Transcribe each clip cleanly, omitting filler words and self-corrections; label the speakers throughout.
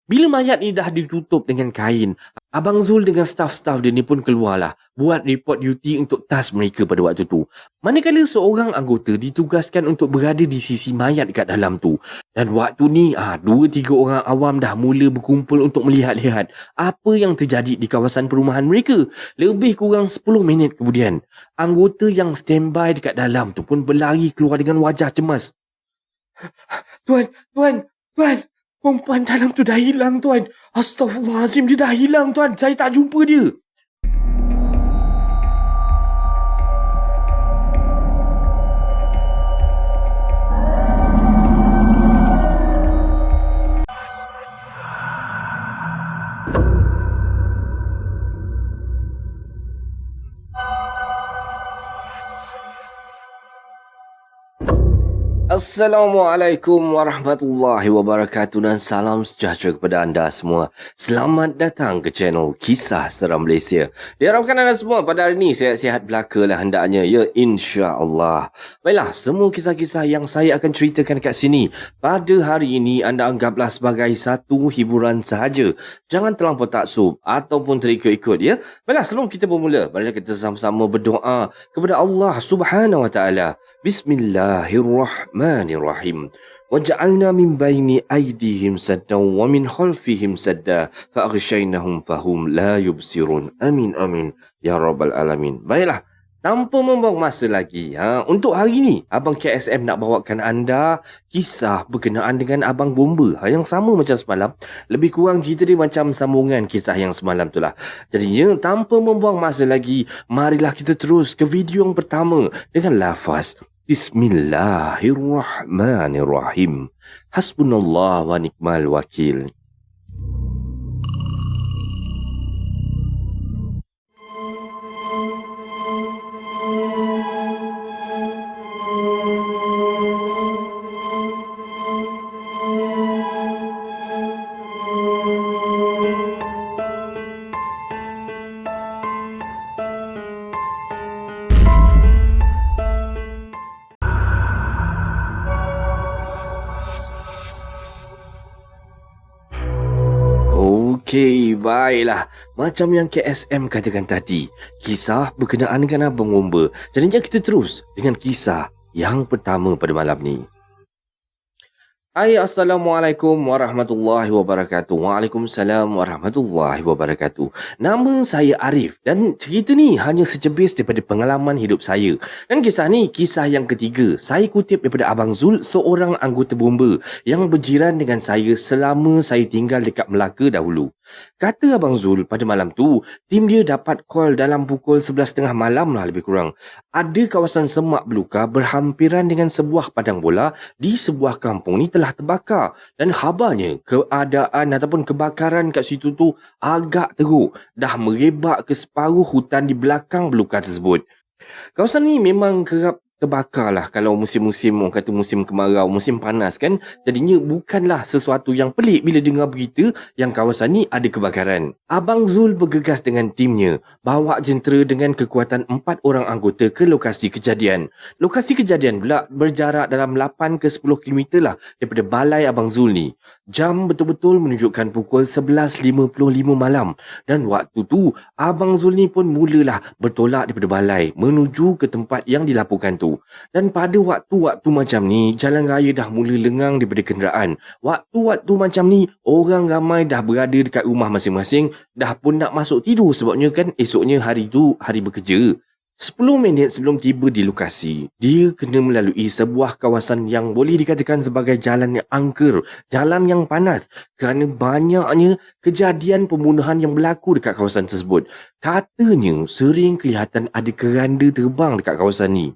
Speaker 1: Bila mayat ni dah ditutup dengan kain, Abang Zul dengan staf-staf dia ni pun keluarlah buat report duty untuk task mereka pada waktu tu. Manakala seorang anggota ditugaskan untuk berada di sisi mayat kat dalam tu. Dan waktu ni, 2-3 orang awam dah mula berkumpul untuk melihat-lihat apa yang terjadi di kawasan perumahan mereka. Lebih kurang 10 minit kemudian, anggota yang standby dekat dalam tu pun berlari keluar dengan wajah cemas. Tuan, tuan. Perempuan dalam tu dah hilang, tuan. Astaghfirullahalazim, dia dah hilang, tuan. Saya tak jumpa dia. Assalamualaikum warahmatullahi wabarakatuh dan salam sejahtera kepada anda semua. Selamat datang ke channel Kisah Seram Malaysia. Diharapkan anda semua pada hari ini sihat-sihat belaka lah hendaknya, ya, insya-Allah. Baiklah, semua kisah-kisah yang saya akan ceritakan kat sini pada hari ini anda anggaplah sebagai satu hiburan sahaja. Jangan terlampau taksub ataupun terikut-ikut, ya. Baiklah, sebelum kita bermula, marilah kita sama-sama berdoa kepada Allah Subhanahu wa taala. Bismillahirrahmanirrahim. Waj'alna min baini aydihim saddan wa min khalfihim sadda fa aghshaynahum fahum la yubsirun. Amin amin ya rabbal alamin. Baiklah, tanpa membuang masa lagi, untuk hari ini Abang KSM nak bawakan anda kisah berkenaan dengan Abang Bomba, yang sama macam semalam. Lebih kurang cerita dia macam sambungan kisah yang semalam tu lah. Jadinya tanpa membuang masa lagi, marilah kita terus ke video yang pertama dengan lafaz Bismillahirrahmanirrahim. Hasbunallah wa ni'mal wakil. Okey, baiklah. Macam yang KSM katakan tadi, kisah berkenaan dengan Abang Bomba. Jadinya kita terus dengan kisah yang pertama pada malam ni. Hai, Assalamualaikum warahmatullahi wabarakatuh. Waalaikumsalam warahmatullahi wabarakatuh. Nama saya Arif dan cerita ni hanya secebis daripada pengalaman hidup saya. Dan kisah ni kisah yang ketiga. Saya kutip daripada Abang Zul, seorang anggota Bomba yang berjiran dengan saya selama saya tinggal dekat Melaka dahulu. Kata Abang Zul, pada malam tu, tim dia dapat call dalam pukul 11.30 malam lah lebih kurang. Ada kawasan semak belukar berhampiran dengan sebuah padang bola di sebuah kampung ni telah terbakar. Dan khabarnya keadaan ataupun kebakaran kat situ tu agak teruk. Dah merebak ke separuh hutan di belakang belukar tersebut. Kawasan ni memang kerap terbakar lah kalau musim-musim, orang kata musim kemarau, musim panas kan. Jadinya bukanlah sesuatu yang pelik bila dengar berita yang kawasan ni ada kebakaran. Abang Zul bergegas dengan timnya, bawa jentera dengan kekuatan 4 orang anggota ke lokasi kejadian. Lokasi kejadian pula berjarak dalam 8 ke 10 km lah daripada balai Abang Zul ni. Jam betul-betul menunjukkan pukul 11.55 malam. Dan waktu tu, Abang Zul ni pun mulalah bertolak daripada balai menuju ke tempat yang dilaporkan tu. Dan pada waktu-waktu macam ni, jalan raya dah mula lengang daripada kenderaan. Waktu-waktu macam ni, orang ramai dah berada dekat rumah masing-masing, dah pun nak masuk tidur sebabnya kan esoknya hari tu hari bekerja. 10 minit sebelum tiba di lokasi, dia kena melalui sebuah kawasan yang boleh dikatakan sebagai jalan yang angker, jalan yang panas kerana banyaknya kejadian pembunuhan yang berlaku dekat kawasan tersebut. Katanya sering kelihatan ada keranda terbang dekat kawasan ni.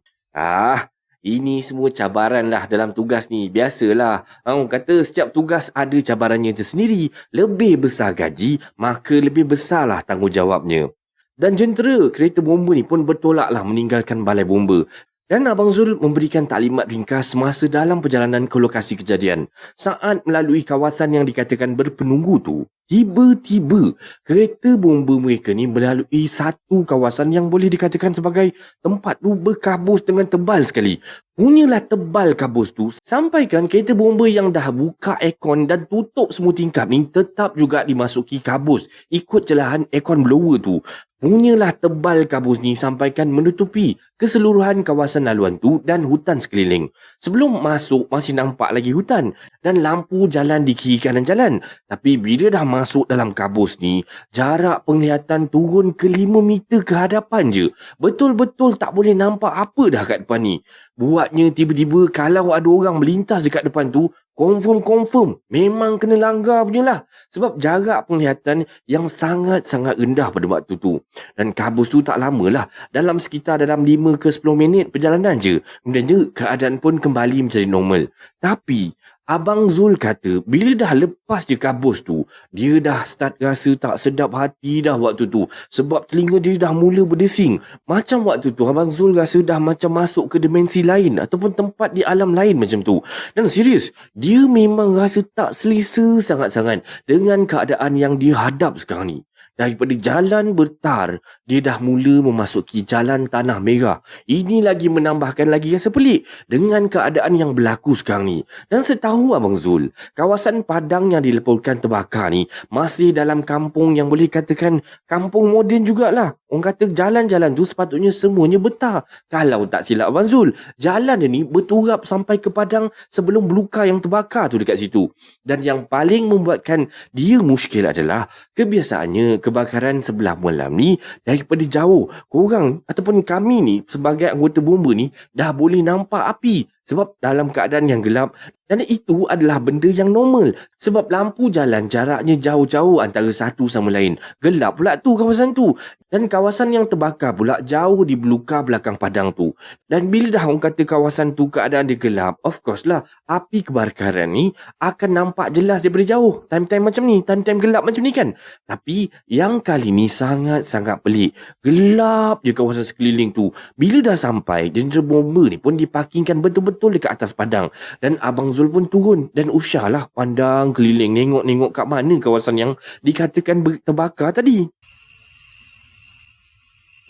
Speaker 1: Ini semua cabaran lah dalam tugas ni. Biasalah, orang kata setiap tugas ada cabarannya tersendiri. Lebih besar gaji, maka lebih besarlah tanggungjawabnya. Dan jentera kereta bomba ni pun bertolaklah meninggalkan balai bomba. Dan Abang Zul memberikan taklimat ringkas semasa dalam perjalanan ke lokasi kejadian. Saat melalui kawasan yang dikatakan berpenunggu tu, Tiba-tiba, kereta bomba mereka ni melalui satu kawasan yang boleh dikatakan sebagai tempat tu berkabus dengan tebal sekali. Punyalah tebal kabus tu, sampaikan kereta bomba yang dah buka aircon dan tutup semua tingkap ni tetap juga dimasuki kabus ikut celahan aircon blower tu. Punyalah tebal kabus ni sampaikan menutupi keseluruhan kawasan laluan tu dan hutan sekeliling. Sebelum masuk masih nampak lagi hutan dan lampu jalan di kiri kanan jalan. Tapi bila dah masuk dalam kabus ni, jarak penglihatan turun ke 5 meter ke hadapan je. Betul-betul tak boleh nampak apa dah kat depan ni. Buatnya tiba-tiba kalau ada orang melintas dekat depan tu, confirm memang kena langgar punya lah. Sebab jarak penglihatan yang sangat-sangat rendah pada waktu tu. Dan kabus tu tak lama lah. Dalam sekitar 5 ke 10 minit perjalanan je. Kemudiannya keadaan pun kembali menjadi normal. Tapi Abang Zul kata bila dah lepas je kabus tu, dia dah start rasa tak sedap hati dah waktu tu. Sebab telinga dia dah mula berdesing. Macam waktu tu Abang Zul rasa dah macam masuk ke dimensi lain ataupun tempat di alam lain macam tu. Dan serius, dia memang rasa tak selesa sangat-sangat dengan keadaan yang dia hadap sekarang ni. Daripada jalan bertar, dia dah mula memasuki jalan tanah merah. Ini lagi menambahkan lagi rasa pelik dengan keadaan yang berlaku sekarang ni. Dan setahu Abang Zul, kawasan Padang yang dileporkan terbakar ni masih dalam kampung yang boleh katakan kampung moden jugalah. Orang kata jalan-jalan tu sepatutnya semuanya bertar. Kalau tak silap Abang Zul, jalan dia ni berturap sampai ke Padang sebelum belukar yang terbakar tu dekat situ. Dan yang paling membuatkan dia muskil adalah kebiasaannya kebakaran sebelah malam ni daripada jauh. Korang ataupun kami ni sebagai anggota bomba ni dah boleh nampak api sebab dalam keadaan yang gelap, dan itu adalah benda yang normal sebab lampu jalan jaraknya jauh-jauh antara satu sama lain. Gelap pula tu kawasan tu, dan kawasan yang terbakar pula jauh di belukar belakang padang tu. Dan bila dah orang kata kawasan tu keadaan dia gelap, of course lah api kebakaran ni akan nampak jelas daripada jauh. Time-time macam ni, time-time gelap macam ni kan. Tapi yang kali ni sangat-sangat pelik. Gelap je kawasan sekeliling tu. Bila dah sampai, jentera bomba ni pun diparkingkan betul-betul dekat atas padang. Dan Abang Zul pun turun dan Usha lah pandang keliling, nengok-nengok kat mana kawasan yang dikatakan terbakar tadi.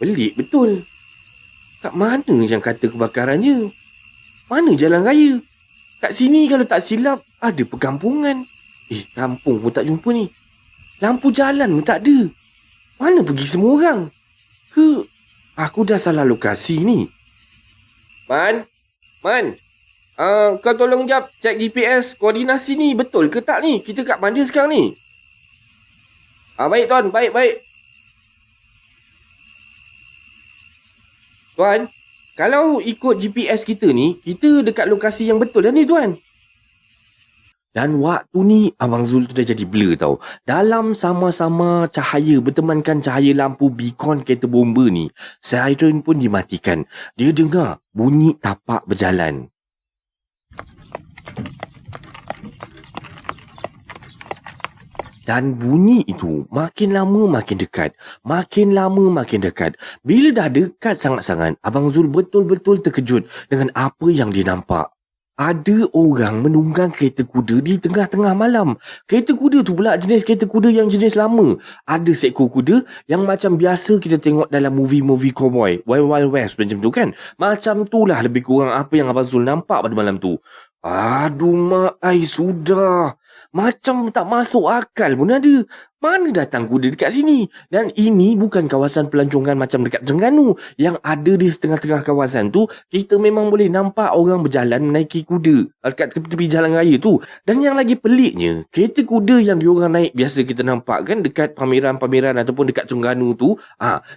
Speaker 1: Pelik betul. Kat mana yang kata kebakarannya? Mana jalan raya? Kat sini kalau tak silap ada perkampungan. Kampung pun tak jumpa ni. Lampu jalan pun tak ada. Mana pergi semua orang? Ke aku dah salah lokasi ni? Man, kau tolong jap cek GPS koordinasi ni betul ke tak ni? Kita kat mana sekarang ni? Baik tuan, baik. Tuan, kalau ikut GPS kita ni, kita dekat lokasi yang betul dah ni tuan. Dan waktu ni Abang Zul tu dah jadi blur tau. Dalam sama-sama cahaya bertemankan cahaya lampu beacon kereta bomba ni, siren pun dimatikan. Dia dengar bunyi tapak berjalan. Dan bunyi itu makin lama makin dekat. Makin lama makin dekat. Bila dah dekat sangat-sangat, Abang Zul betul-betul terkejut dengan apa yang dia nampak. Ada orang menunggang kereta kuda di tengah-tengah malam. Kereta kuda tu pula jenis kereta kuda yang jenis lama. Ada seekor kuda yang macam biasa kita tengok dalam movie-movie cowboy, Wild Wild West macam tu kan. Macam tu lah lebih kurang apa yang Abang Zul nampak pada malam tu. Aduh mak, sudah. Macam tak masuk akal pun ada. Mana datang kuda dekat sini? Dan ini bukan kawasan pelancongan macam dekat Terengganu. Yang ada di setengah-tengah kawasan tu, kita memang boleh nampak orang berjalan menaiki kuda dekat tepi jalan raya tu. Dan yang lagi peliknya, kereta kuda yang diorang naik biasa kita nampak kan dekat pameran-pameran ataupun dekat Terengganu tu.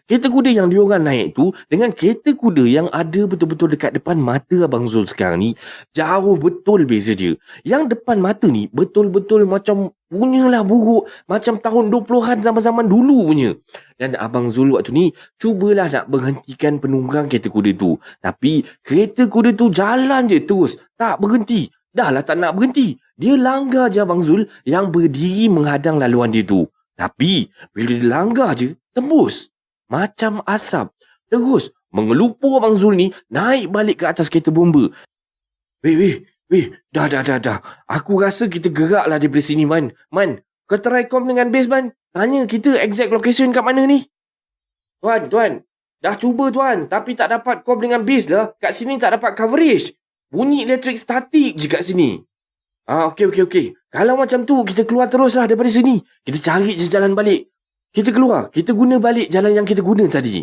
Speaker 1: Kereta kuda yang diorang naik tu dengan kereta kuda yang ada betul-betul dekat depan mata Abang Zul sekarang ni, jauh betul beza dia. Yang depan mata ni betul-betul macam punyalah buruk macam tahun 20-an zaman-zaman dulu punya. Dan Abang Zul waktu ni cubalah nak berhentikan penunggang kereta kuda tu. Tapi kereta kuda tu jalan je terus, tak berhenti. Dah lah tak nak berhenti. Dia langgar je Abang Zul yang berdiri menghadang laluan dia tu. Tapi bila dia langgar je, tembus. Macam asap. Terus mengelupur Abang Zul ni naik balik ke atas kereta bomba. Weh, dah. Aku rasa kita geraklah daripada sini, Man. Man, Kau try com dengan base ban. Tanya kita exact location kat mana ni. Tuan. Dah cuba tuan. Tapi tak dapat com dengan base lah. Kat sini tak dapat coverage. Bunyi elektrik statik je kat sini. Okey. Kalau macam tu, kita keluar teruslah daripada sini. Kita cari je jalan balik. Kita keluar. Kita guna balik jalan yang kita guna tadi.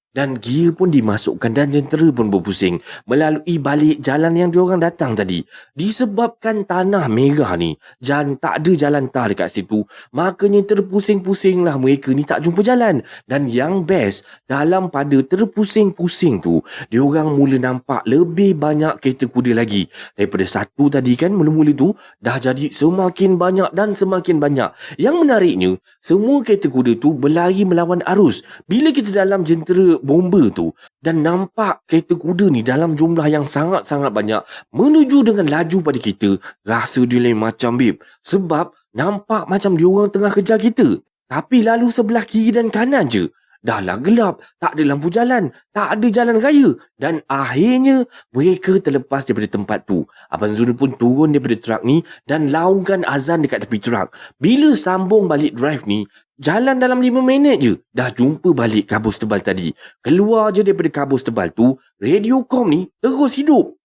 Speaker 1: Dan gear pun dimasukkan dan jentera pun berpusing melalui balik jalan yang diorang datang tadi. Disebabkan tanah merah ni dan tak ada jalan tar dekat situ, makanya terpusing-pusinglah mereka ni tak jumpa jalan. Dan yang best, dalam pada terpusing-pusing tu, diorang mula nampak lebih banyak kereta kuda lagi. Daripada satu tadi kan, mula-mula tu dah jadi semakin banyak dan semakin banyak. Yang menariknya, semua kereta kuda tu berlari melawan arus. Bila kita dalam jentera bomba tu dan nampak kereta kuda ni dalam jumlah yang sangat-sangat banyak menuju dengan laju pada kita, rasa dia lain macam babe. Sebab nampak macam diorang tengah kejar kita. Tapi lalu sebelah kiri dan kanan je. Dah lah gelap, tak ada lampu jalan, tak ada jalan raya. Dan akhirnya mereka terlepas daripada tempat tu. Abang Zul pun turun daripada truk ni dan laungkan azan dekat tepi truk. Bila sambung balik drive ni, jalan dalam 5 minit je dah jumpa balik kabus tebal tadi. Keluar je daripada kabus tebal tu, radio com ni terus hidup.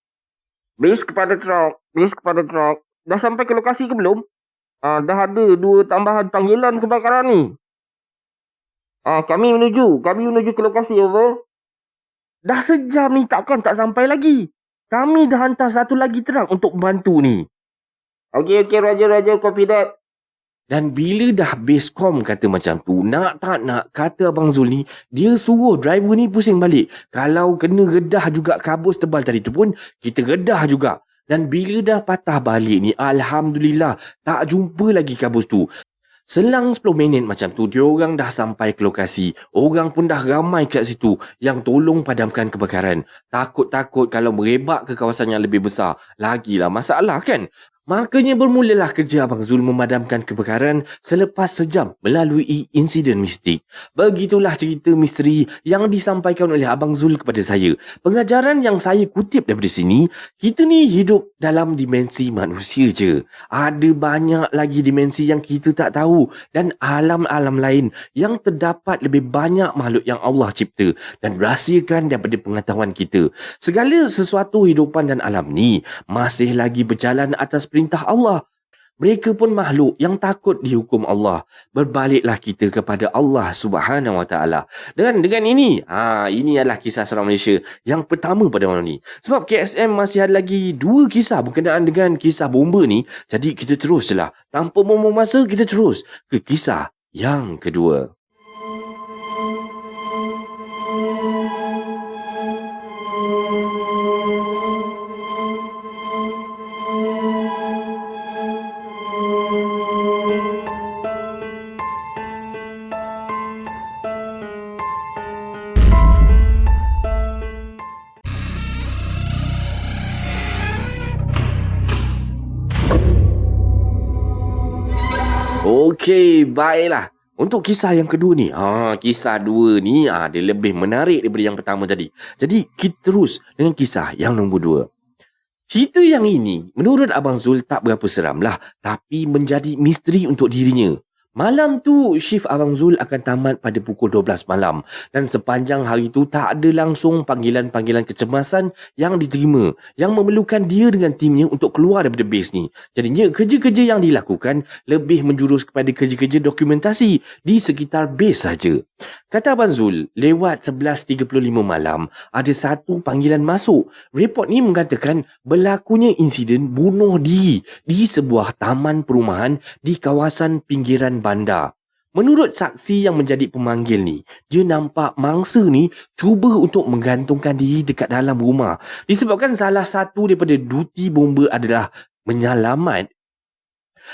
Speaker 1: Base kepada truk. Dah sampai ke lokasi ke belum? Dah ada 2 tambahan panggilan kebakaran ni. Kami menuju ke lokasi, over. Dah sejam ni takkan tak sampai lagi. Kami dah hantar satu lagi truk untuk membantu ni. Okey, Roger, copy that. Dan bila dah basecom kata macam tu, nak tak nak, kata Abang Zul ni, dia suruh driver ni pusing balik. Kalau kena redah juga kabus tebal tadi tu pun, kita redah juga. Dan bila dah patah balik ni, Alhamdulillah, tak jumpa lagi kabus tu. Selang 10 minit macam tu, diorang dah sampai ke lokasi. Orang pun dah ramai kat situ yang tolong padamkan kebakaran. Takut-takut kalau merebak ke kawasan yang lebih besar, lagilah masalah kan? Makanya bermulalah kerja Abang Zul memadamkan kebakaran selepas sejam melalui insiden mistik. Begitulah cerita misteri yang disampaikan oleh Abang Zul kepada saya. Pengajaran yang saya kutip daripada sini, kita ni hidup dalam dimensi manusia je. Ada banyak lagi dimensi yang kita tak tahu dan alam-alam lain yang terdapat lebih banyak makhluk yang Allah cipta dan rahsiakan daripada pengetahuan kita. Segala sesuatu hidupan dan alam ni masih lagi berjalan atas perintah Allah. Mereka pun makhluk yang takut dihukum Allah. Berbaliklah kita kepada Allah Subhanahu Wa Taala. Dengan ini adalah kisah seram Malaysia yang pertama pada malam ni. Sebab KSM masih ada lagi 2 kisah berkenaan dengan kisah bomba ni. Jadi kita terus je lah. Tanpa buang masa, kita terus ke kisah yang kedua. Okey, baiklah. Untuk kisah yang kedua ni, kisah 2 ni dia lebih menarik daripada yang pertama tadi. Jadi kita terus dengan kisah yang nombor 2. Cerita yang ini menurut Abang Zul tak berapa seram lah, tapi menjadi misteri untuk dirinya. Malam tu, shift Abang Zul akan tamat pada pukul 12 malam. Dan sepanjang hari tu, tak ada langsung panggilan-panggilan kecemasan yang diterima, yang memerlukan dia dengan timnya untuk keluar daripada base ni. Jadinya, kerja-kerja yang dilakukan lebih menjurus kepada kerja-kerja dokumentasi di sekitar base saja. Kata Abang Zul, lewat 11.35 malam, ada satu panggilan masuk. Report ni mengatakan berlakunya insiden bunuh diri di sebuah taman perumahan di kawasan pinggiran bandar. Menurut saksi yang menjadi pemanggil ni, dia nampak mangsa ni cuba untuk menggantungkan diri dekat dalam rumah. Disebabkan salah satu daripada duty bomba adalah menyelamat.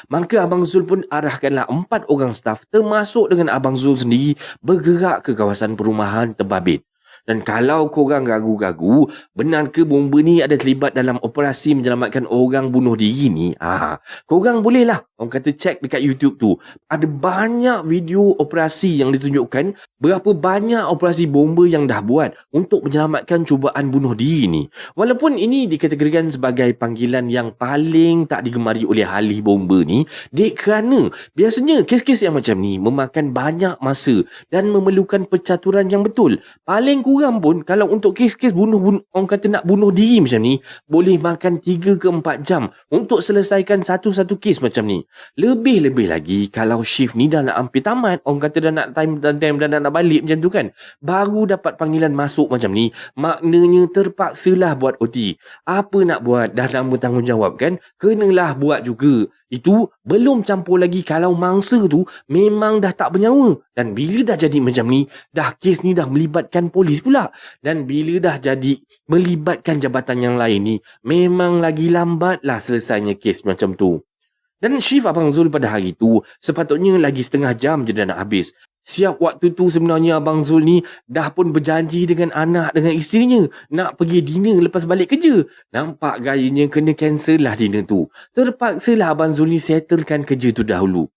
Speaker 1: Maka Abang Zul pun arahkanlah 4 orang staf termasuk dengan Abang Zul sendiri bergerak ke kawasan perumahan terbabit. Dan kalau korang ragu-ragu, benar ke bomba ni ada terlibat dalam operasi menyelamatkan orang bunuh diri ni? Korang bolehlah orang kata cek dekat YouTube tu. Ada banyak video operasi yang ditunjukkan berapa banyak operasi bomba yang dah buat untuk menyelamatkan cubaan bunuh diri ni. Walaupun ini dikategorikan sebagai panggilan yang paling tak digemari oleh ahli bomba ni, kerana biasanya kes-kes yang macam ni memakan banyak masa dan memerlukan percaturan yang betul. Paling kurang pun kalau untuk kes-kes orang kata nak bunuh diri macam ni, boleh makan 3 ke 4 jam untuk selesaikan satu-satu kes macam ni. Lebih-lebih lagi kalau shift ni dah nak hampir tamat, orang kata dah nak time dah nak balik macam tu kan, baru dapat panggilan masuk macam ni, maknanya terpaksalah buat OT. Apa nak buat, dah nama tanggungjawab kan, kenalah buat juga. Itu belum campur lagi kalau mangsa tu memang dah tak bernyawa. Dan bila dah jadi macam ni, dah kes ni dah melibatkan polis pula. Dan bila dah jadi melibatkan jabatan yang lain ni, memang lagi lambatlah selesainya kes macam tu. Dan shift Abang Zul pada hari tu sepatutnya lagi setengah jam je dah nak habis. Siap waktu tu sebenarnya Abang Zul ni dah pun berjanji dengan anak dengan isterinya nak pergi dinner lepas balik kerja. Nampak gayanya kena cancel lah dinner tu. Terpaksalah Abang Zul ni settlekan kerja tu dahulu.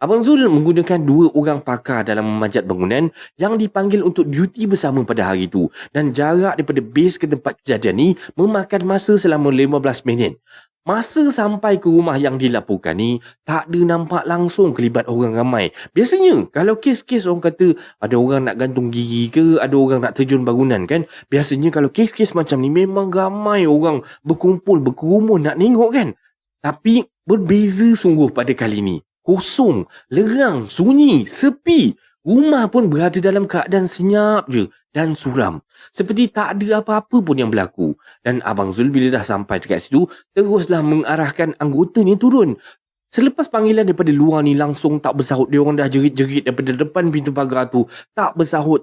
Speaker 1: Abang Zul menggunakan 2 orang pakar dalam memanjat bangunan yang dipanggil untuk duty bersama pada hari itu. Dan jarak daripada base ke tempat kejadian ni memakan masa selama 15 minit. Masa sampai ke rumah yang dilaporkan ni, tak ada nampak langsung kelibat orang ramai. Biasanya, kalau kes-kes orang kata ada orang nak gantung gigi ke, ada orang nak terjun bangunan kan, biasanya kalau kes-kes macam ni memang ramai orang berkumpul, berkerumun nak tengok kan. Tapi berbeza sungguh pada kali ni. Kosong, lerang, sunyi, sepi. Rumah pun berada dalam keadaan senyap je dan suram. Seperti tak ada apa-apa pun yang berlaku. Dan Abang Zul bila dah sampai dekat situ, teruslah mengarahkan anggotanya turun. Selepas panggilan daripada luar ni langsung tak bersahut. Dia orang dah jerit-jerit daripada depan pintu pagar tu. Tak bersahut.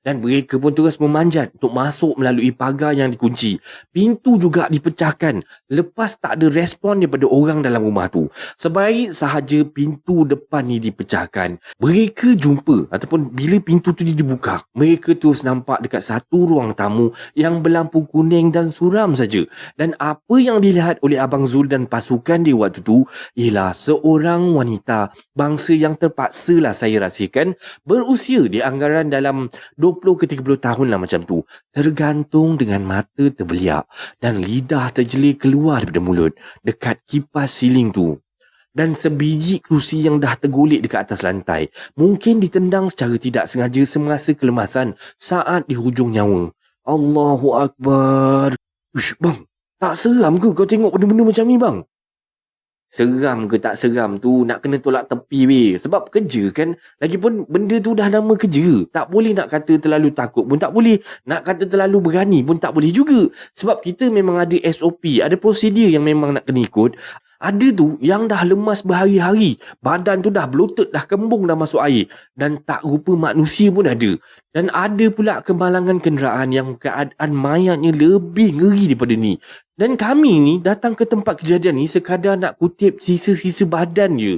Speaker 1: Dan mereka pun terus memanjat untuk masuk melalui pagar yang dikunci. Pintu juga dipecahkan. Lepas tak ada respon daripada orang dalam rumah tu. Sebaik sahaja pintu depan ni dipecahkan, mereka jumpa ataupun bila pintu tu dibuka, mereka terus nampak dekat satu ruang tamu yang berlampu kuning dan suram saja. Dan apa yang dilihat oleh Abang Zul dan pasukan dia waktu tu ialah seorang wanita bangsa yang terpaksalah saya rahsiakan, berusia di anggaran dalam 20 ke 30 tahun lah macam tu, tergantung dengan mata terbeliak dan lidah terjelir keluar daripada mulut dekat kipas siling tu. Dan sebiji kerusi yang dah tergolek dekat atas lantai mungkin ditendang secara tidak sengaja semasa kelemasan saat di hujung nyawa. Allahu Akbar. Uish bang, tak seram ke kau tengok benda-benda macam ni bang? Seram ke tak seram tu nak kena tolak tepi weh. Sebab kerja kan. Lagipun benda tu dah nama kerja. Tak boleh nak kata terlalu takut pun tak boleh. Nak kata terlalu berani pun tak boleh juga. Sebab kita memang ada SOP. Ada prosedur yang memang nak kena ikut. Ada tu yang dah lemas berhari-hari. Badan tu dah bloated, dah kembung, dah masuk air. Dan tak rupa manusia pun ada. Dan ada pula kemalangan kenderaan yang keadaan mayatnya lebih ngeri daripada ni. Dan kami ni datang ke tempat kejadian ni sekadar nak kutip sisa-sisa badan je.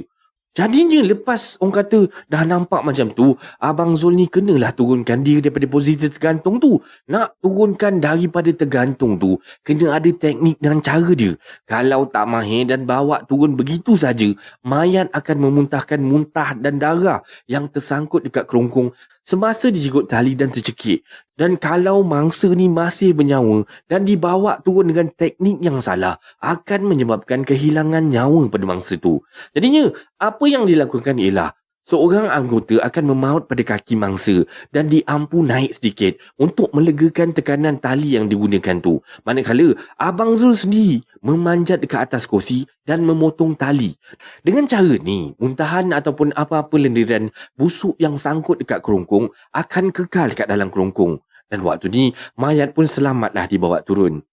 Speaker 1: Jadinya lepas orang kata dah nampak macam tu, Abang Zul ni kenalah turunkan dia daripada posisi tergantung tu. Nak turunkan daripada tergantung tu, kena ada teknik dan cara dia. Kalau tak mahir dan bawa turun begitu saja, mayat akan memuntahkan muntah dan darah yang tersangkut dekat kerongkong semasa dijigut tali dan tercekik. Dan kalau mangsa ni masih bernyawa dan dibawa turun dengan teknik yang salah, akan menyebabkan kehilangan nyawa pada mangsa tu. Jadinya, apa yang dilakukan ialah seorang anggota akan memaut pada kaki mangsa dan diampu naik sedikit untuk melegakan tekanan tali yang digunakan tu. Manakala Abang Zul sendiri memanjat dekat atas kursi dan memotong tali. Dengan cara ni, muntahan ataupun apa-apa lendiran busuk yang sangkut dekat kerongkong akan kekal dekat dalam kerongkong. Dan waktu ni, mayat pun selamatlah dibawa turun.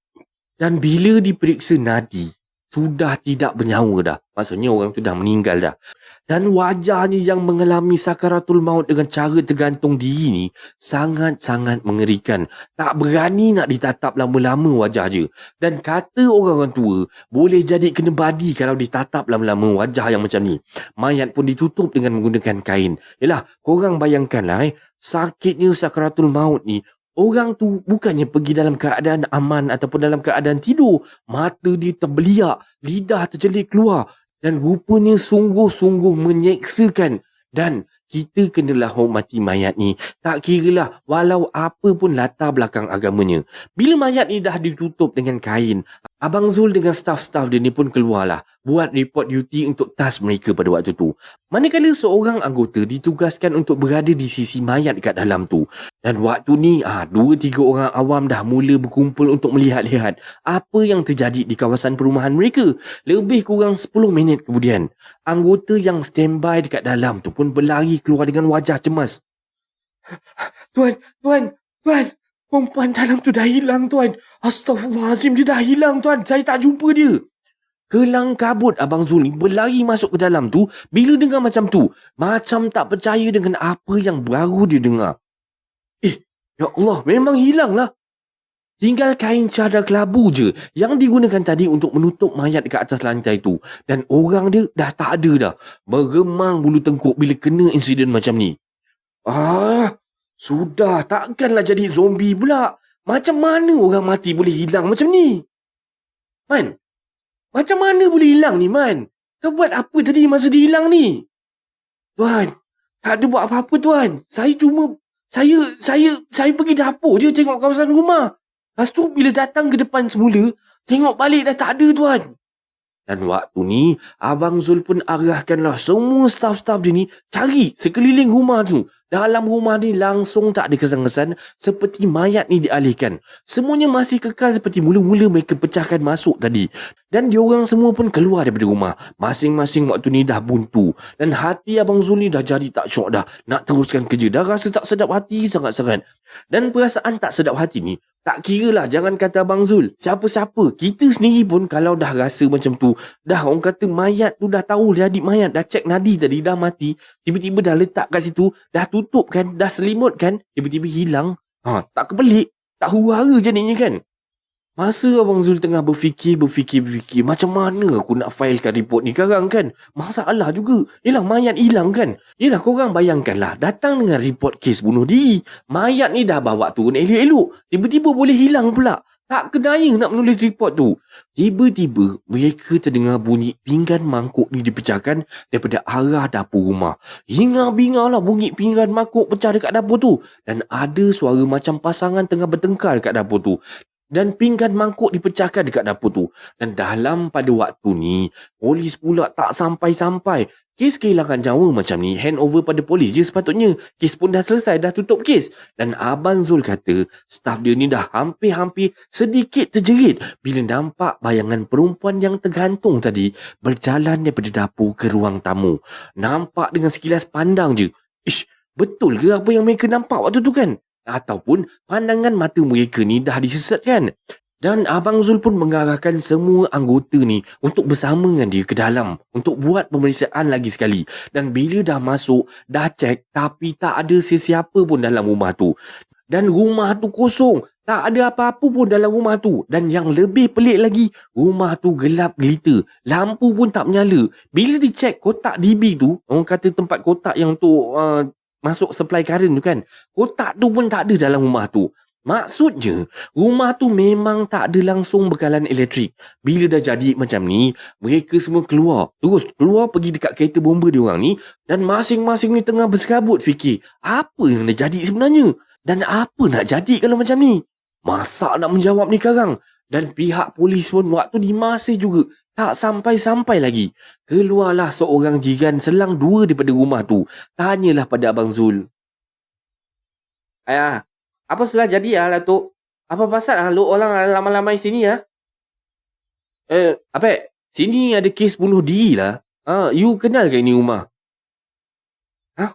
Speaker 1: Dan bila diperiksa nadi, sudah tidak bernyawa dah. Maksudnya orang tu dah meninggal dah. Dan wajahnya yang mengalami sakaratul maut dengan cara tergantung diri ni sangat-sangat mengerikan. Tak berani nak ditatap lama-lama wajah je. Dan kata orang tua, boleh jadi kena badi kalau ditatap lama-lama wajah yang macam ni. Mayat pun ditutup dengan menggunakan kain. Yalah, korang bayangkanlah sakitnya sakaratul maut ni Orang tu bukannya pergi dalam keadaan aman ataupun dalam keadaan tidur. Mata dia terbeliak, lidah terjelit keluar dan rupanya sungguh-sungguh menyeksakan. Dan kita kenalah hormati mayat ni. Tak kiralah walau apa pun latar belakang agamanya. Bila mayat ni dah ditutup dengan kain, Abang Zul dengan staf-staf dia ni pun keluarlah buat report duty untuk task mereka pada waktu tu. Manakala seorang anggota ditugaskan untuk berada di sisi mayat kat dalam tu. Dan waktu ni, 2-3 orang awam dah mula berkumpul untuk melihat-lihat apa yang terjadi di kawasan perumahan mereka. Lebih kurang 10 minit kemudian, anggota yang standby dekat dalam tu pun berlari keluar dengan wajah cemas. Tuan, perempuan dalam tu dah hilang, Tuan. Astaghfirullahalazim, dia dah hilang, Tuan. Saya tak jumpa dia. Kelang kabut Abang Zul ni berlari masuk ke dalam tu bila dengar macam tu. Macam tak percaya dengan apa yang baru dia dengar. Ya Allah, memang hilang lah. Tinggal kain cadar kelabu je yang digunakan tadi untuk menutup mayat dekat atas lantai tu. Dan orang dia dah tak ada dah. Bergemang bulu tengkuk bila kena insiden macam ni. Sudah, takkanlah jadi zombie pula. Macam mana orang mati boleh hilang macam ni? Man, macam mana boleh hilang ni, Man? Kau buat apa tadi masa dia hilang ni? Tuan, tak ada buat apa-apa, Tuan. Saya pergi dapur je tengok kawasan rumah. Lepas tu bila datang ke depan semula, tengok balik dah tak ada, Tuan. Dan waktu ni, Abang Zul pun arahkanlah semua staf-staf dia ni cari sekeliling rumah tu. Dalam rumah ni langsung tak ada kesan-kesan seperti mayat ni dialihkan. Semuanya masih kekal seperti mula-mula mereka pecahkan masuk tadi. Dan diorang semua pun keluar daripada rumah. Masing-masing waktu ni dah buntu. Dan hati Abang Zul ni dah jadi tak syok dah. Nak teruskan kerja. Dah rasa tak sedap hati sangat-sangat. Dan perasaan tak sedap hati ni, tak kiralah jangan kata Abang Zul. Siapa-siapa. Kita sendiri pun kalau dah rasa macam tu. Dah orang kata mayat tu dah tahu dia adik mayat. Dah cek nadi tadi dah mati. Tiba-tiba dah letak kat situ. Dah tutup kan. Dah selimut kan. Tiba-tiba hilang. Tak kepelik. Tak huru-hara jadinya kan. Masa Abang Zul tengah berfikir, macam mana aku nak filekan report ni sekarang kan? Masalah juga. Yelah, mayat hilang kan? Yelah, korang bayangkanlah. Datang dengan report kes bunuh diri. Mayat ni dah bawa turun elok-elok. Tiba-tiba boleh hilang pula. Tak kedaya nak menulis report tu. Tiba-tiba, mereka terdengar bunyi pinggan mangkuk ni dipecahkan daripada arah dapur rumah. Hingar-bingar lah bunyi pinggan mangkuk pecah dekat dapur tu. Dan ada suara macam pasangan tengah bertengkar dekat dapur tu. Dan pinggan mangkuk dipecahkan dekat dapur tu. Dan dalam pada waktu ni, polis pula tak sampai-sampai. Kes kehilangan nyawa macam ni, hand over pada polis je sepatutnya. Kes pun dah selesai, dah tutup kes. Dan Abang Zul kata, staf dia ni dah hampir-hampir sedikit terjerit bila nampak bayangan perempuan yang tergantung tadi berjalan daripada dapur ke ruang tamu. Nampak dengan sekilas pandang je. Betul ke apa yang mereka nampak waktu tu kan? Ataupun pandangan mata mereka ni dah disesatkan. Dan Abang Zul pun mengarahkan semua anggota ni untuk bersama dengan dia ke dalam untuk buat pemeriksaan lagi sekali. Dan bila dah masuk, dah cek tapi tak ada sesiapa pun dalam rumah tu. Dan rumah tu kosong. Tak ada apa-apa pun dalam rumah tu. Dan yang lebih pelik lagi, rumah tu gelap gelita. Lampu pun tak menyala. Bila dicek kotak DB tu, orang kata tempat kotak yang untuk masuk supply current tu kan, kotak tu pun tak ada dalam rumah tu. Maksudnya, rumah tu memang tak ada langsung bekalan elektrik. Bila dah jadi macam ni, mereka semua keluar. Terus keluar pergi dekat kereta bomba diorang ni. Dan masing-masing ni tengah berserabut fikir, apa yang dah jadi sebenarnya? Dan apa nak jadi kalau macam ni? Masak nak menjawab ni sekarang. Dan pihak polis pun waktu ni masih juga tak sampai-sampai lagi. Keluarlah seorang jiran selang 2 daripada rumah tu. Tanyalah pada Abang Zul. Ayah, apa sudah jadi lah Tok? Apa pasal lu orang lama-lama sini ya? Apa? Sini ada kes bunuh diri lah. You kenal ke ini rumah?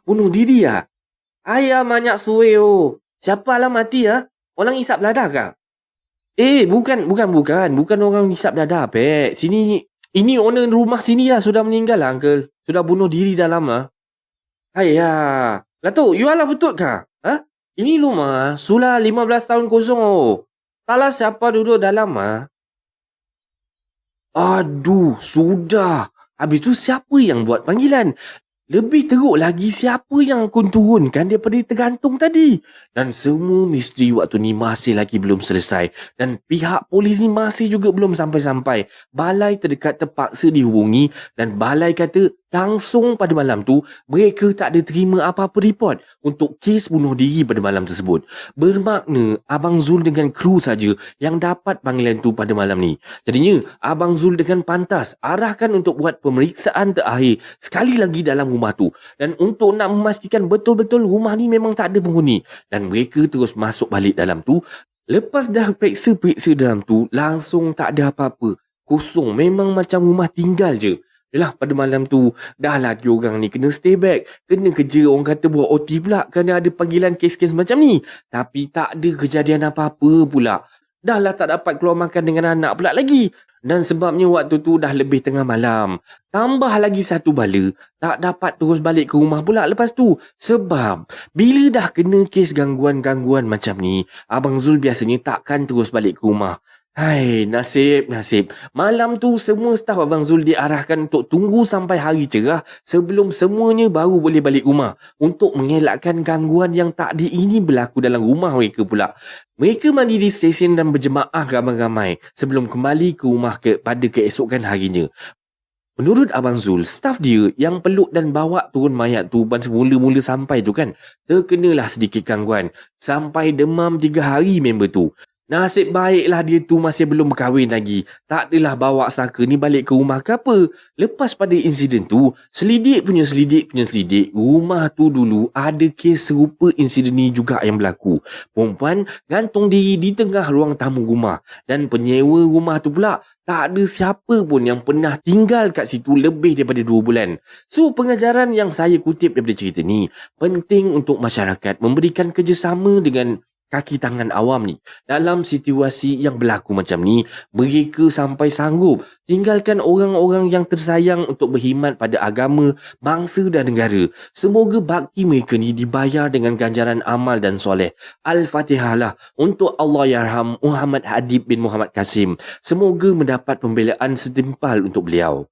Speaker 1: Bunuh diri ya? Ayah banyak suwe oh. Siapa lah mati ya? Orang isap dadah kah? Bukan orang isap dadah, Pek. Sini, ini owner rumah sini lah sudah meninggal lah, Uncle. Sudah bunuh diri dah lama. Ayah. Datuk, you lah betul kah? Ini rumah sudah 15 tahun kosong oh. Salah siapa duduk dalam Aduh, sudah. Habis tu siapa yang buat panggilan? Lebih teruk lagi siapa yang akan turunkan daripada tergantung tadi. Dan semua misteri waktu ni masih lagi belum selesai. Dan pihak polis ni masih juga belum sampai-sampai. Balai terdekat terpaksa dihubungi dan balai kata langsung pada malam tu mereka tak ada terima apa-apa report untuk kes bunuh diri pada malam tersebut. Bermakna Abang Zul dengan kru saja yang dapat panggilan tu pada malam ni. Jadinya Abang Zul dengan pantas arahkan untuk buat pemeriksaan terakhir sekali lagi dalam rumah tu. Dan untuk nak memastikan betul-betul rumah ni memang tak ada penghuni. Dan mereka terus masuk balik dalam tu. Lepas dah periksa-periksa dalam tu, langsung tak ada apa-apa. Kosong, memang macam rumah tinggal je. Yalah, pada malam tu, dah lah diorang ni kena stay back. Kena kerja, orang kata buat OT pula kerana ada panggilan kes-kes macam ni. Tapi tak ada kejadian apa-apa pula. Dah lah tak dapat keluar makan dengan anak pula lagi. Dan sebabnya waktu tu dah lebih tengah malam. Tambah lagi satu bala, tak dapat terus balik ke rumah pula lepas tu. Sebab bila dah kena kes gangguan-gangguan macam ni, Abang Zul biasanya takkan terus balik ke rumah. Hai, nasib. Malam tu semua staf Abang Zul diarahkan untuk tunggu sampai hari cerah sebelum semuanya baru boleh balik rumah untuk mengelakkan gangguan yang tak diingini berlaku dalam rumah mereka pula. Mereka mandi di stesen dan berjemaah ramai-ramai sebelum kembali ke rumah pada keesokan harinya. Menurut Abang Zul, staf dia yang peluk dan bawa turun mayat tu pada mula-mula sampai tu kan, terkenalah sedikit gangguan. Sampai demam 3 hari member tu. Nasib baiklah dia tu masih belum berkahwin lagi. Tak adalah bawa saka ni balik ke rumah ke apa. Lepas pada insiden tu, selidik punya selidik, rumah tu dulu ada kes serupa insiden ni juga yang berlaku. Perempuan gantung diri di tengah ruang tamu rumah. Dan penyewa rumah tu pula tak ada siapa pun yang pernah tinggal kat situ lebih daripada 2 bulan. So, pengajaran yang saya kutip daripada cerita ni, penting untuk masyarakat memberikan kerjasama dengan kaki tangan awam ni. Dalam situasi yang berlaku macam ni, mereka sampai sanggup tinggalkan orang-orang yang tersayang untuk berkhidmat pada agama, bangsa dan negara. Semoga bakti mereka ni dibayar dengan ganjaran amal dan soleh. Al-Fatihah lah untuk Allahyarham Muhammad Hadib bin Muhammad Kasim. Semoga mendapat pembelaan setimpal untuk beliau.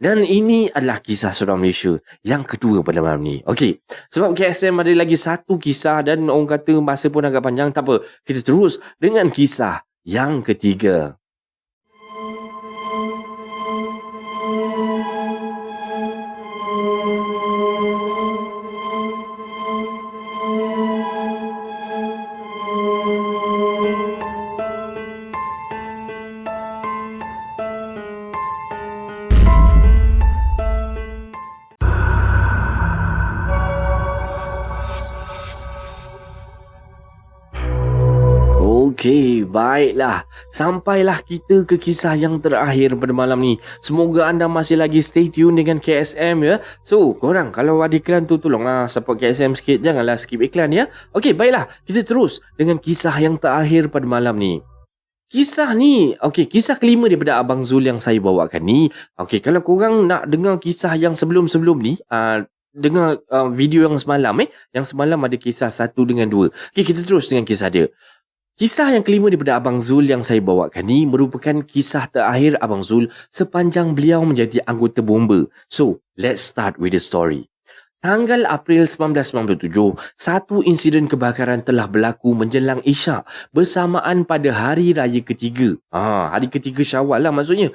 Speaker 1: Dan ini adalah kisah seorang Malaysia yang kedua pada malam ni. Okey, sebab KSM ada lagi satu kisah dan orang kata masa pun agak panjang, tak apa. Kita terus dengan kisah yang ketiga. Okey, baiklah. Sampailah kita ke kisah yang terakhir pada malam ni. Semoga anda masih lagi stay tune dengan KSM ya. So, korang kalau ada iklan tu tolonglah support KSM sikit. Janganlah skip iklan ya. Okey, baiklah. Kita terus dengan kisah yang terakhir pada malam ni. Kisah ni, kisah kelima daripada Abang Zul yang saya bawakan ni. Okey, kalau korang nak dengar kisah yang sebelum-sebelum ni, dengar video yang semalam Yang semalam ada kisah 1 dengan 2. Okey, kita terus dengan kisah dia. Kisah yang kelima daripada Abang Zul yang saya bawakan ni merupakan kisah terakhir Abang Zul sepanjang beliau menjadi anggota bomba. So, let's start with the story. Tanggal April 1997, satu insiden kebakaran telah berlaku menjelang Isyak bersamaan pada hari raya ketiga. Hari ketiga Syawal lah maksudnya.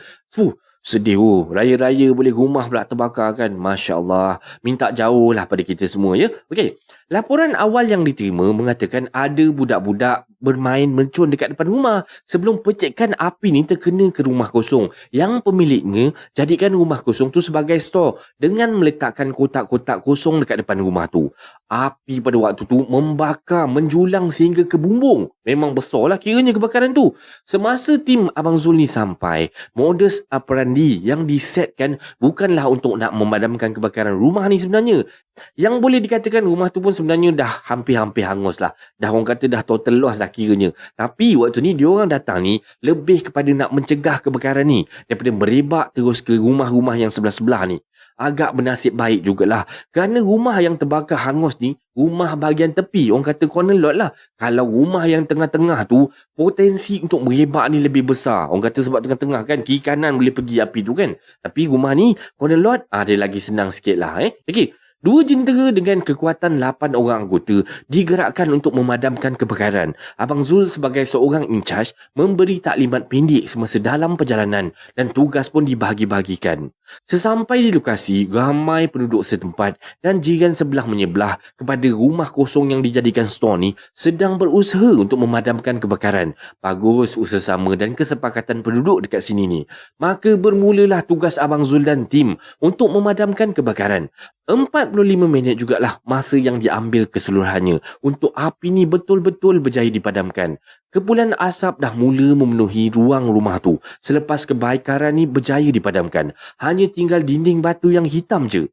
Speaker 1: Sedih raya-raya boleh rumah pula terbakar kan. Masya Allah. Minta jauh lah pada kita semua ya. Okey. Laporan awal yang diterima mengatakan ada budak-budak bermain mercun dekat depan rumah sebelum percikan api ni terkena ke rumah kosong yang pemiliknya jadikan rumah kosong tu sebagai store dengan meletakkan kotak-kotak kosong dekat depan rumah tu. Api pada waktu tu membakar menjulang sehingga ke bumbung. Memang besar lah kiranya kebakaran tu. Semasa tim Abang Zul ni sampai, modus operandi yang disetkan bukanlah untuk nak memadamkan kebakaran rumah ni sebenarnya. Yang boleh dikatakan rumah tu pun sebenarnya dah hampir-hampir hangus lah. Dah orang kata dah total loss lah lah kiranya. Tapi waktu ni diorang datang ni lebih kepada nak mencegah kebakaran ni daripada merebak terus ke rumah-rumah yang sebelah-sebelah ni. Agak bernasib baik jugalah kerana rumah yang terbakar hangus ni rumah bahagian tepi, orang kata corner lot lah. Kalau rumah yang tengah-tengah tu potensi untuk merebak ni lebih besar. Orang kata sebab tengah-tengah kan, kiri kanan boleh pergi api tu kan. Tapi rumah ni corner lot dia lagi senang sikit lah. Okey. 2 jentera dengan kekuatan 8 orang anggota digerakkan untuk memadamkan kebakaran. Abang Zul sebagai seorang in charge memberi taklimat pendek semasa dalam perjalanan dan tugas pun dibahagi-bahagikan. Sesampai di lokasi, ramai penduduk setempat dan jiran sebelah menyebelah kepada rumah kosong yang dijadikan store ni sedang berusaha untuk memadamkan kebakaran. Bagus usaha sama dan kesepakatan penduduk dekat sini ni. Maka bermulalah tugas Abang Zul dan tim untuk memadamkan kebakaran. 45 minit jugalah masa yang diambil keseluruhannya untuk api ni betul-betul berjaya dipadamkan. Kepulan asap dah mula memenuhi ruang rumah tu selepas kebakaran ni berjaya dipadamkan. Hanya tinggal dinding batu yang hitam je.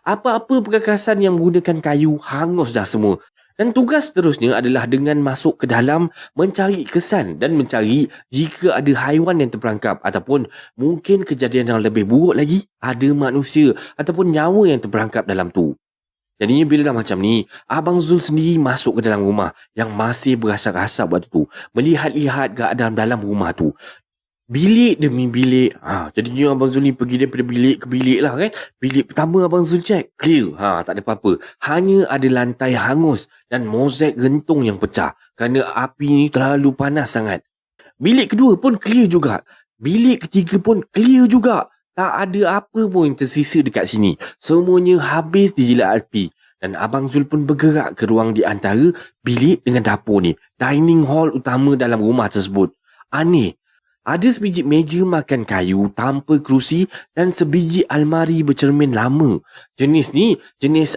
Speaker 1: Apa-apa perkakasan yang menggunakan kayu hangus dah semua. Dan tugas seterusnya adalah dengan masuk ke dalam mencari kesan dan mencari jika ada haiwan yang terperangkap ataupun mungkin kejadian yang lebih buruk lagi, ada manusia ataupun nyawa yang terperangkap dalam tu. Jadinya bila dah macam ni, Abang Zul sendiri masuk ke dalam rumah yang masih berasap-asap waktu tu, melihat-lihat keadaan dalam rumah tu. Bilik demi bilik. Jadinya Abang Zul ni pergi daripada bilik ke bilik lah kan. Bilik pertama Abang Zul check, clear. Tak ada apa-apa. Hanya ada lantai hangus dan mozaik rentung yang pecah kerana api ni terlalu panas sangat. Bilik kedua pun clear juga. Bilik ketiga pun clear juga. Tak ada apa pun yang tersisa dekat sini. Semuanya habis dijilat api. Dan Abang Zul pun bergerak ke ruang di antara bilik dengan dapur ni. Dining hall utama dalam rumah tersebut. Aneh. Ada sebiji meja makan kayu tanpa kerusi dan sebiji almari bercermin lama. Jenis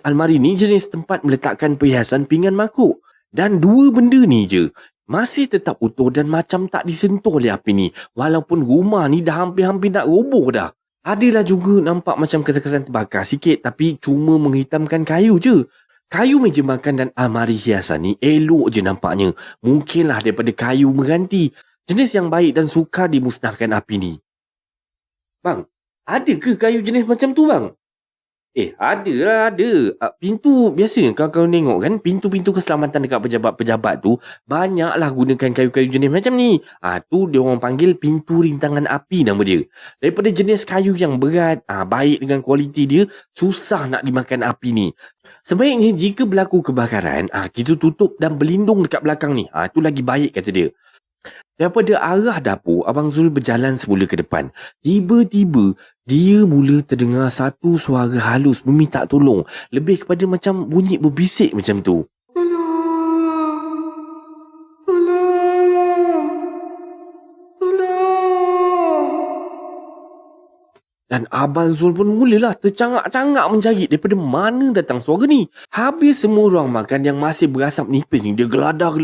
Speaker 1: almari ni jenis tempat meletakkan perhiasan pinggan makuk. Dan 2 benda ni je masih tetap utuh dan macam tak disentuh oleh api ni. Walaupun rumah ni dah hampir-hampir nak roboh dah. Adalah juga nampak macam kesan-kesan terbakar sikit tapi cuma menghitamkan kayu je. Kayu meja makan dan almari hiasan ni elok je nampaknya. Mungkinlah daripada kayu meranti. Jenis yang baik dan sukar dimusnahkan api ni. Bang, ada ke kayu jenis macam tu bang? Ada lah, ada. Pintu biasanya kalau tengok kan, pintu-pintu keselamatan dekat pejabat-pejabat tu banyaklah gunakan kayu-kayu jenis macam ni. Tu dia orang panggil pintu rintangan api nama dia. Daripada jenis kayu yang berat, baik dengan kualiti dia, susah nak dimakan api ni. Sebaiknya jika berlaku kebakaran, kita tutup dan berlindung dekat belakang ni. Itu lagi baik kata dia. Daripada arah dapur, Abang Zul berjalan semula ke depan. Tiba-tiba, dia mula terdengar satu suara halus meminta tolong. Lebih kepada macam bunyi berbisik macam tu. Dan Abang Zul pun mulalah tercangak-cangak mencari daripada mana datang suara ni. Habis semua ruang makan yang masih berasap nipis ni, dia geladah.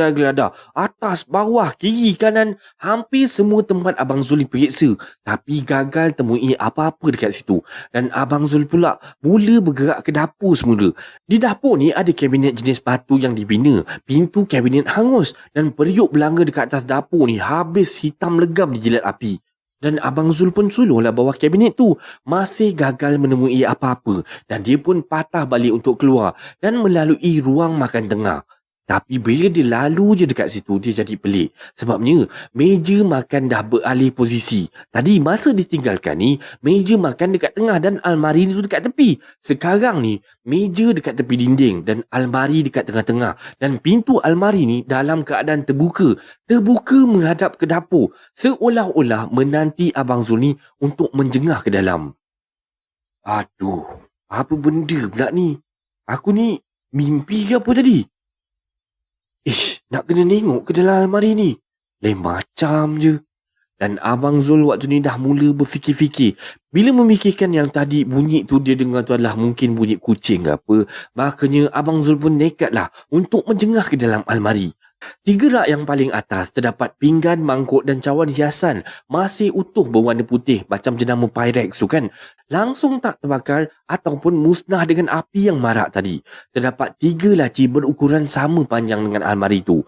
Speaker 1: Atas, bawah, kiri, kanan, hampir semua tempat Abang Zul diperiksa. Tapi gagal temui apa-apa dekat situ. Dan Abang Zul pula mula bergerak ke dapur semula. Di dapur ni ada kabinet jenis batu yang dibina. Pintu kabinet hangus. Dan periuk belanga dekat atas dapur ni habis hitam legam dijilat api. Dan Abang Zul pun suluhlah bawah kabinet tu. Masih gagal menemui apa-apa. Dan dia pun patah balik untuk keluar dan melalui ruang makan tengah. Tapi bila dia lalu je dekat situ, dia jadi pelik. Sebabnya, meja makan dah beralih posisi. Tadi masa ditinggalkan ni, meja makan dekat tengah dan almari tu dekat tepi. Sekarang ni, meja dekat tepi dinding dan almari dekat tengah-tengah. Dan pintu almari ni dalam keadaan terbuka. Terbuka menghadap ke dapur. Seolah-olah menanti Abang Zul ni untuk menjengah ke dalam. Aduh, apa benda pula ni? Aku ni mimpi ke apa tadi? Nak kena tengok ke dalam almari ni. Lain macam je. Dan Abang Zul waktu ni dah mula berfikir-fikir. Bila memikirkan yang tadi bunyi tu dia dengar tu adalah mungkin bunyi kucing ke apa. Makanya Abang Zul pun nekatlah untuk menjengah ke dalam almari. 3 rak yang paling atas terdapat pinggan, mangkuk dan cawan hiasan masih utuh berwarna putih macam jenama Pyrex tu kan. Langsung tak terbakar ataupun musnah dengan api yang marak tadi. Terdapat 3 laci berukuran sama panjang dengan almari tu.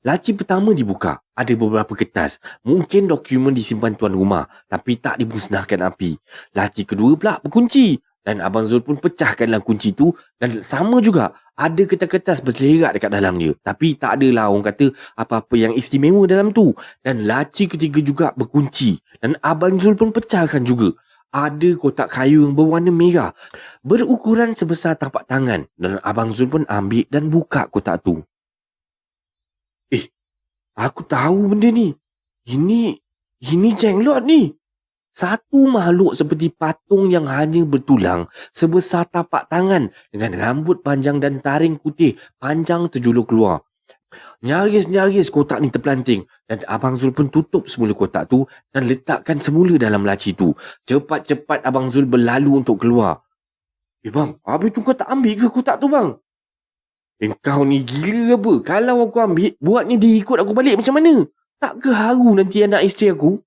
Speaker 1: Laci pertama dibuka. Ada beberapa kertas. Mungkin dokumen disimpan tuan rumah. Tapi tak dimusnahkan api. Laci kedua pula berkunci. Dan Abang Zul pun pecahkanlah kunci tu. Dan sama juga. Ada kertas-kertas berselerak dekat dalam dia. Tapi tak adalah orang kata apa-apa yang istimewa dalam tu. Dan laci ketiga juga berkunci. Dan Abang Zul pun pecahkan juga. Ada kotak kayu yang berwarna merah. Berukuran sebesar tapak tangan. Dan Abang Zul pun ambil dan buka kotak tu. Aku tahu benda ni. Ini jenglot ni. Satu makhluk seperti patung yang hanya bertulang sebesar tapak tangan dengan rambut panjang dan taring putih panjang terjulur keluar. Nyaris-nyaris kotak ni terpelanting dan Abang Zul pun tutup semula kotak tu dan letakkan semula dalam laci tu. Cepat-cepat Abang Zul berlalu untuk keluar. Bang, habis tu kau tak ambil ke kotak tu bang? Kau ni gila apa? Kalau aku ambil, buatnya dia ikut aku balik macam mana? Tak ke haru nanti anak isteri aku?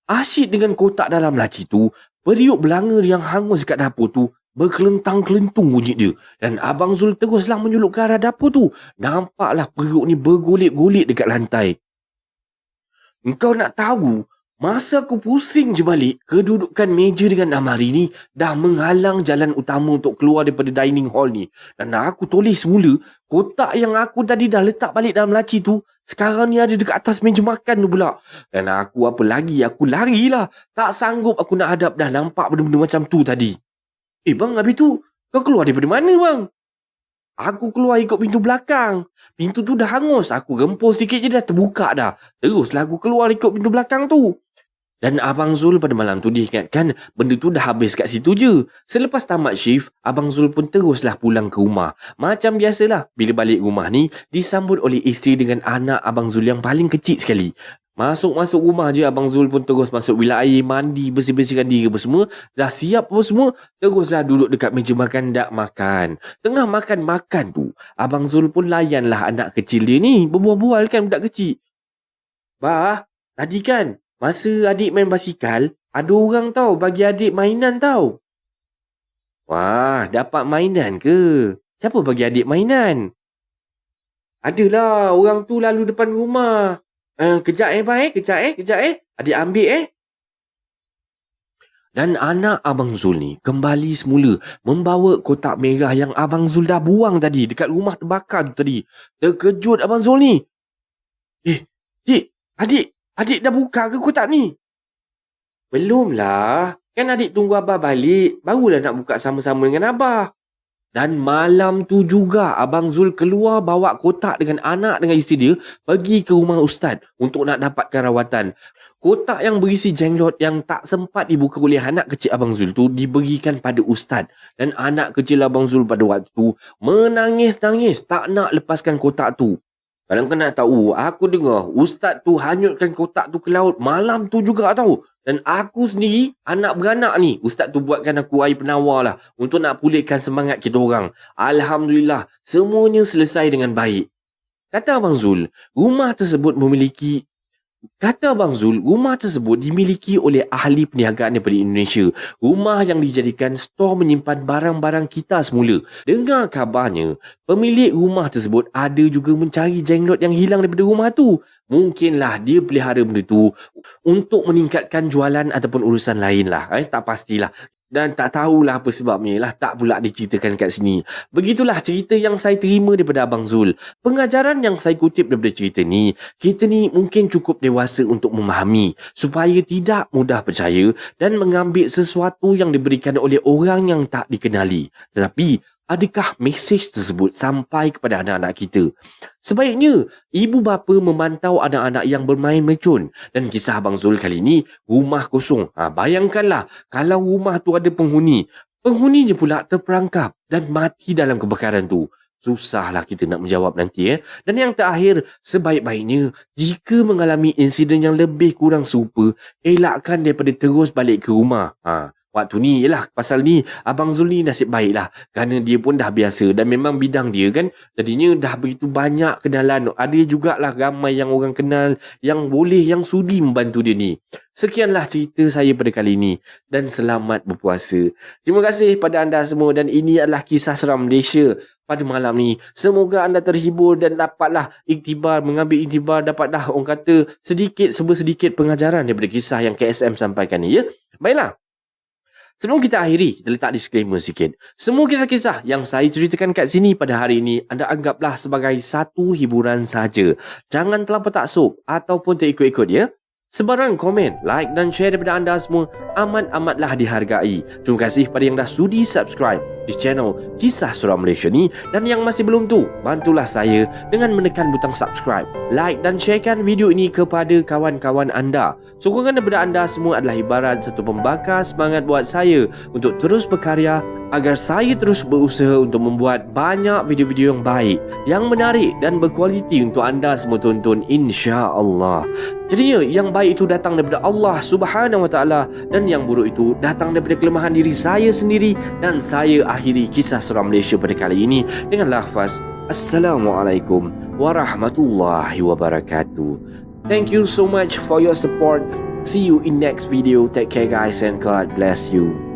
Speaker 1: Asyik dengan kotak dalam laci tu, periuk belanga yang hangus kat dapur tu, berkelentang-kelentung bunyi dia. Dan Abang Zul teruslah menyulut ke arah dapur tu. Nampaklah periuk ni bergolek-golek dekat lantai. Engkau nak tahu, masa aku pusing je balik, kedudukan meja dengan almari ni dah menghalang jalan utama untuk keluar daripada dining hall ni. Dan aku tulis semula, kotak yang aku tadi dah letak balik dalam laci tu, sekarang ni ada dekat atas meja makan tu pula. Dan aku apa lagi, aku larilah. Tak sanggup aku nak hadap dah nampak benda-benda macam tu tadi. Bang, habis tu, kau keluar daripada mana bang? Aku keluar ikut pintu belakang. Pintu tu dah hangus. Aku rempus sikit je dah terbuka dah. Teruslah aku keluar ikut pintu belakang tu. Dan Abang Zul pada malam tu diingatkan benda tu dah habis kat situ je. Selepas tamat shift, Abang Zul pun teruslah pulang ke rumah. Macam biasalah, bila balik rumah ni, disambut oleh isteri dengan anak Abang Zul yang paling kecil sekali. Masuk rumah je Abang Zul pun terus masuk bilik air, mandi, bersih-bersihkan diri apa semua. Dah siap apa semua, teruslah duduk dekat meja makan, dak makan. Tengah makan-makan tu, Abang Zul pun layanlah anak kecil dia ni. Berbual-bual kan budak kecil. Bah, tadi kan, masa adik main basikal, ada orang tahu bagi adik mainan tahu. Wah, dapat mainan ke? Siapa bagi adik mainan? Adalah, orang tu lalu depan rumah. Kejap bang kejap adik ambil Dan anak Abang Zul ni kembali semula membawa kotak merah yang Abang Zul dah buang tadi dekat rumah terbakar tu tadi. Terkejut Abang Zul ni. Dik, adik dah buka ke kotak ni? Belum lah. Kan adik tunggu abah balik, barulah nak buka sama-sama dengan abah. Dan malam tu juga Abang Zul keluar bawa kotak dengan anak dengan isteri dia pergi ke rumah ustaz untuk nak dapatkan rawatan. Kotak yang berisi jenglot yang tak sempat dibuka oleh anak kecil Abang Zul tu diberikan pada ustaz. Dan anak kecil Abang Zul pada waktu tu menangis-nangis tak nak lepaskan kotak tu. Kalau kau nak tahu, aku dengar ustaz tu hanyutkan kotak tu ke laut malam tu juga tahu. Dan aku sendiri, anak beranak ni, ustaz tu buatkan aku air penawar lah untuk nak pulihkan semangat kita orang. Alhamdulillah, semuanya selesai dengan baik. Kata Abang Zul, rumah tersebut dimiliki oleh ahli perniagaan daripada Indonesia. Rumah yang dijadikan stor menyimpan barang-barang kita semula. Dengar kabarnya, pemilik rumah tersebut ada juga mencari jenglot yang hilang daripada rumah tu. Mungkinlah dia pelihara benda tu untuk meningkatkan jualan ataupun urusan lain lah. Tak pastilah. Dan tak tahulah apa sebabnya lah, tak pula diceritakan kat sini. Begitulah cerita yang saya terima daripada Abang Zul. Pengajaran yang saya kutip daripada cerita ni, kita ni mungkin cukup dewasa untuk memahami supaya tidak mudah percaya dan mengambil sesuatu yang diberikan oleh orang yang tak dikenali. Tetapi, adakah mesej tersebut sampai kepada anak-anak kita? Sebaiknya, ibu bapa memantau anak-anak yang bermain mercun. Dan kisah Abang Zul kali ni, rumah kosong. Bayangkanlah, kalau rumah tu ada penghuni. Penghuninya pula terperangkap dan mati dalam kebakaran tu. Susahlah kita nak menjawab nanti. Dan yang terakhir, sebaik-baiknya, jika mengalami insiden yang lebih kurang serupa, elakkan daripada terus balik ke rumah. waktu ni ialah pasal ni Abang Zul ni nasib baik lah, kerana dia pun dah biasa dan memang bidang dia kan, jadinya dah begitu banyak kenalan. Ada jugalah ramai yang orang kenal yang boleh, yang sudi membantu dia ni. Sekianlah cerita saya pada kali ini dan selamat berpuasa. Terima kasih pada anda semua dan ini adalah kisah seram Malaysia pada malam ni. Semoga anda terhibur dan dapatlah mengambil iktibar, dapatlah orang kata sedikit pengajaran daripada kisah yang KSM sampaikan ni, ya. Baiklah. Sebelum kita akhiri, kita letak disclaimer sikit. Semua kisah-kisah yang saya ceritakan kat sini pada hari ini, anda anggaplah sebagai satu hiburan sahaja. Jangan terlampau taksub ataupun terikut-ikut, ya. Sebarang komen, like dan share daripada anda semua amat-amatlah dihargai. Terima kasih pada yang dah sudi subscribe di channel Kisah Seram Malaysia ni, dan yang masih belum tu, bantulah saya dengan menekan butang subscribe, like dan sharekan video ini kepada kawan-kawan anda. Sokongan daripada anda semua adalah ibarat satu pembakar semangat buat saya untuk terus berkarya, agar saya terus berusaha untuk membuat banyak video-video yang baik, yang menarik dan berkualiti untuk anda semua tonton, insya-Allah. Jadinya yang baik itu datang daripada Allah Subhanahu Wa Taala dan yang buruk itu datang daripada kelemahan diri saya sendiri. Dan saya akhiri kisah seram Malaysia pada kali ini dengan lafaz Assalamualaikum warahmatullahi wabarakatuh. Thank you so much for your support. See you in next video. Take care guys and God bless you.